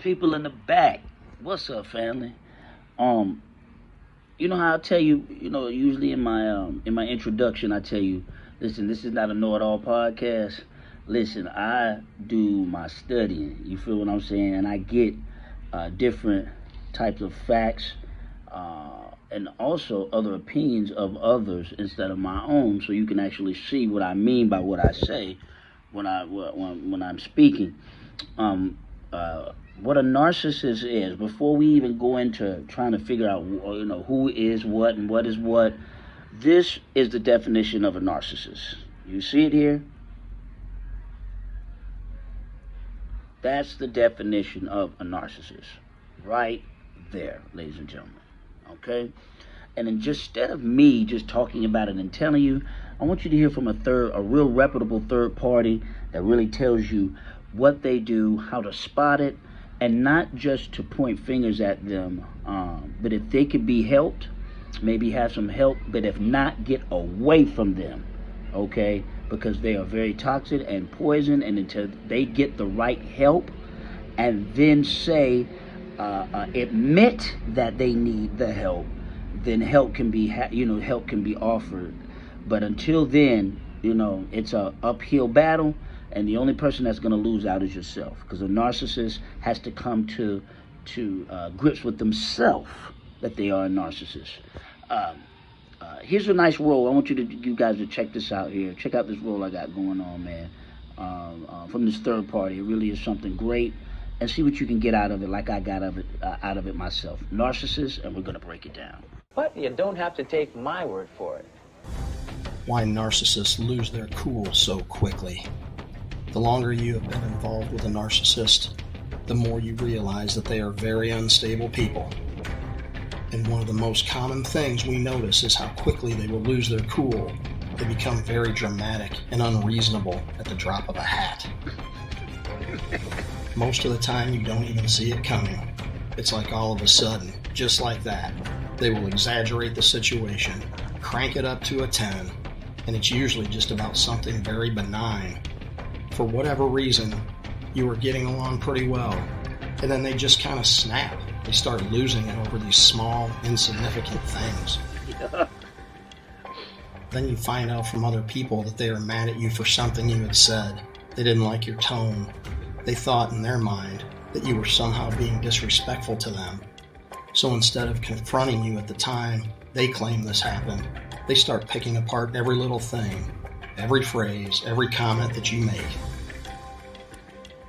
People in the back. What's up, family? Um, you know how I tell you, usually in my introduction, I tell you, listen, this is not a know-it-all podcast. Listen, I do my studying. You feel what I'm saying? And I get different types of facts and also other opinions of others instead of my own, so you can actually see what I mean by what I say when I'm speaking. Um, what a narcissist is. Before we even go into trying to figure out, who is what and what is what, this is the definition of a narcissist. You see it here? That's the definition of a narcissist, right there, ladies and gentlemen. Okay, and then just instead of me just talking about it and telling you, I want you to hear from a real reputable third party that really tells you what they do, how to spot it, and not just to point fingers at them, but if they could be helped, maybe have some help, but if not, get away from them, okay? Because they are very toxic and poison, and until they get the right help and then admit that they need the help, then help can be offered. But until then, it's a uphill battle, and the only person that's going to lose out is yourself, because a narcissist has to come to grips with themselves that they are a narcissist. Here's a nice role. I want you guys to check this out here. Check out this role I got going on, man. From this third party, it really is something great, and see what you can get out of it, like I got out of it myself. Narcissist, and we're gonna break it down. But you don't have to take my word for it. Why narcissists lose their cool so quickly. The longer you have been involved with a narcissist, the more you realize that they are very unstable people. And one of the most common things we notice is how quickly they will lose their cool. They become very dramatic and unreasonable at the drop of a hat. Most of the time you don't even see it coming. It's like all of a sudden, just like that, they will exaggerate the situation, crank it up to a 10, and it's usually just about something very benign. For whatever reason, you were getting along pretty well, and then they just kind of snap. They start losing it over these small, insignificant things. Then you find out from other people that they are mad at you for something you had said. They didn't like your tone. They thought in their mind that you were somehow being disrespectful to them. So instead of confronting you at the time they claim this happened, they start picking apart every little thing, every phrase, every comment that you make.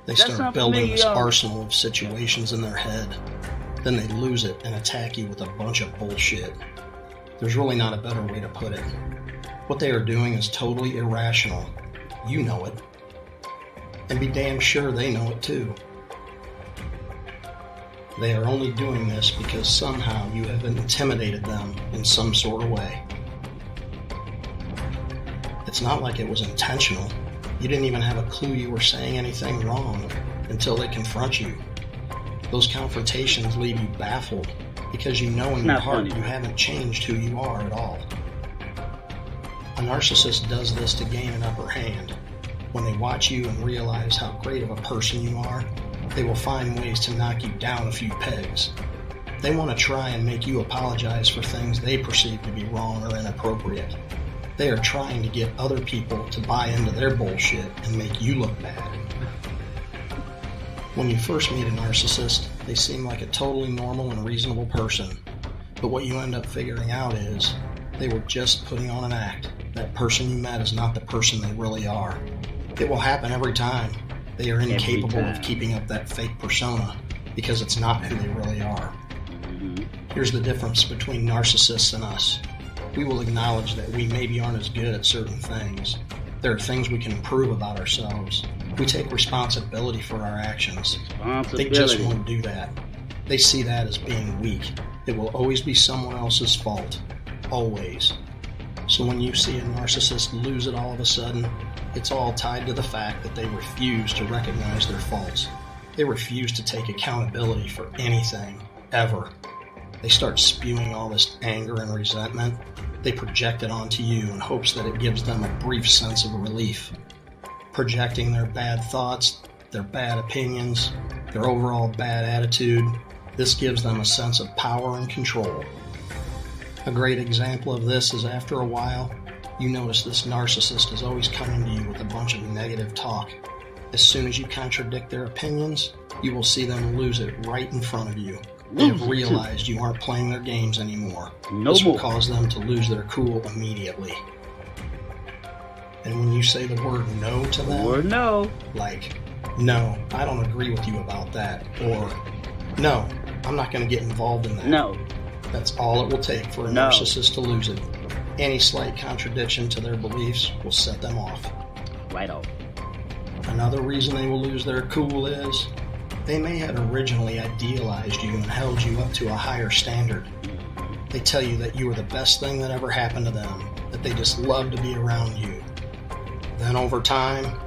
They start building this arsenal of situations in their head. Then they lose it and attack you with a bunch of bullshit. There's really not a better way to put it. What they are doing is totally irrational. You know it. And be damn sure they know it too. They are only doing this because somehow you have intimidated them in some sort of way. It's not like it was intentional. You didn't even have a clue you were saying anything wrong until they confront you. Those confrontations leave you baffled because you know in your heart you haven't changed who you are at all. A narcissist does this to gain an upper hand. When they watch you and realize how great of a person you are, they will find ways to knock you down a few pegs. They want to try and make you apologize for things they perceive to be wrong or inappropriate. They are trying to get other people to buy into their bullshit and make you look bad. When you first meet a narcissist, they seem like a totally normal and reasonable person. But what you end up figuring out is they were just putting on an act. That person you met is not the person they really are. It will happen every time. They are incapable of keeping up that fake persona because it's not who they really are. Here's the difference between narcissists and us. We will acknowledge that we maybe aren't as good at certain things. There are things we can improve about ourselves. We take responsibility for our actions. They just won't do that. They see that as being weak. It will always be someone else's fault. Always. So when you see a narcissist lose it all of a sudden, it's all tied to the fact that they refuse to recognize their faults. They refuse to take accountability for anything, ever. They start spewing all this anger and resentment. They project it onto you in hopes that it gives them a brief sense of relief. Projecting their bad thoughts, their bad opinions, their overall bad attitude. This gives them a sense of power and control. A great example of this is after a while, you notice this narcissist is always coming to you with a bunch of negative talk. As soon as you contradict their opinions, you will see them lose it right in front of you. They have realized you aren't playing their games anymore. This will cause them to lose their cool immediately. And when you say the word no to them, Or no. like, no, I don't agree with you about that, or no, I'm not going to get involved in that. No. That's all it will take for a narcissist to lose it. Any slight contradiction to their beliefs will set them off. Right off. Another reason they will lose their cool is they may have originally idealized you and held you up to a higher standard. They tell you that you were the best thing that ever happened to them, that they just love to be around you. Then over time,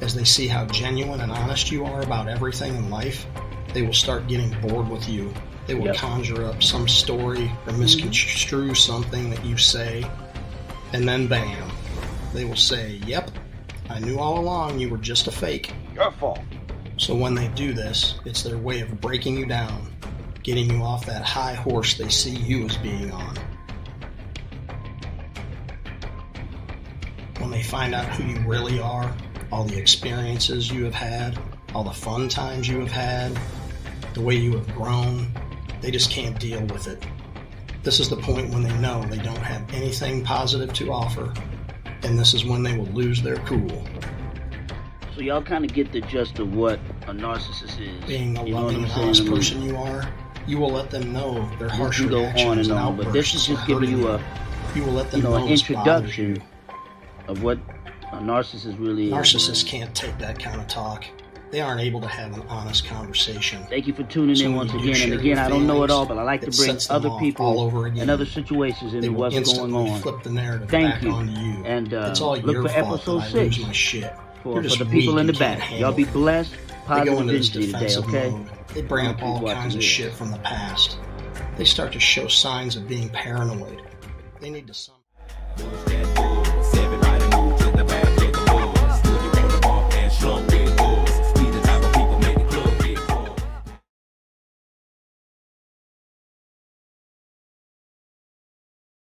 as they see how genuine and honest you are about everything in life, they will start getting bored with you. They will conjure up some story or misconstrue something that you say, and then bam, they will say, yep, I knew all along you were just a fake. Your fault. So when they do this, it's their way of breaking you down, getting you off that high horse they see you as being on. When they find out who you really are, all the experiences you have had, all the fun times you have had, the way you have grown, they just can't deal with it. This is the point when they know they don't have anything positive to offer, and this is when they will lose their cool. So y'all kind of get the gist of what a narcissist is. Being the loving and honest person you are, you will let them know their harsh You can go reactions on and and on, but this is just giving you a, you will let them an know this bothers introduction you. of what a narcissist really is. Narcissists can't take that kind of talk. They aren't able to have an honest conversation. Thank you for tuning So in when once you do again. And share again, your I don't know it feelings, all, but I like to it bring sets them other off people all over again. and other situations They into will what's going instantly on. flip the narrative Thank back you. onto you. And it's all look your for fault episode that I lose 6 my shit. for You're just the people weak in the and can't back. handle Y'all be it. blessed. They go into this Positivity today, defensive okay? mode. They bring up Keep all watching kinds of this. shit from the past. They start to show signs of being paranoid. They need to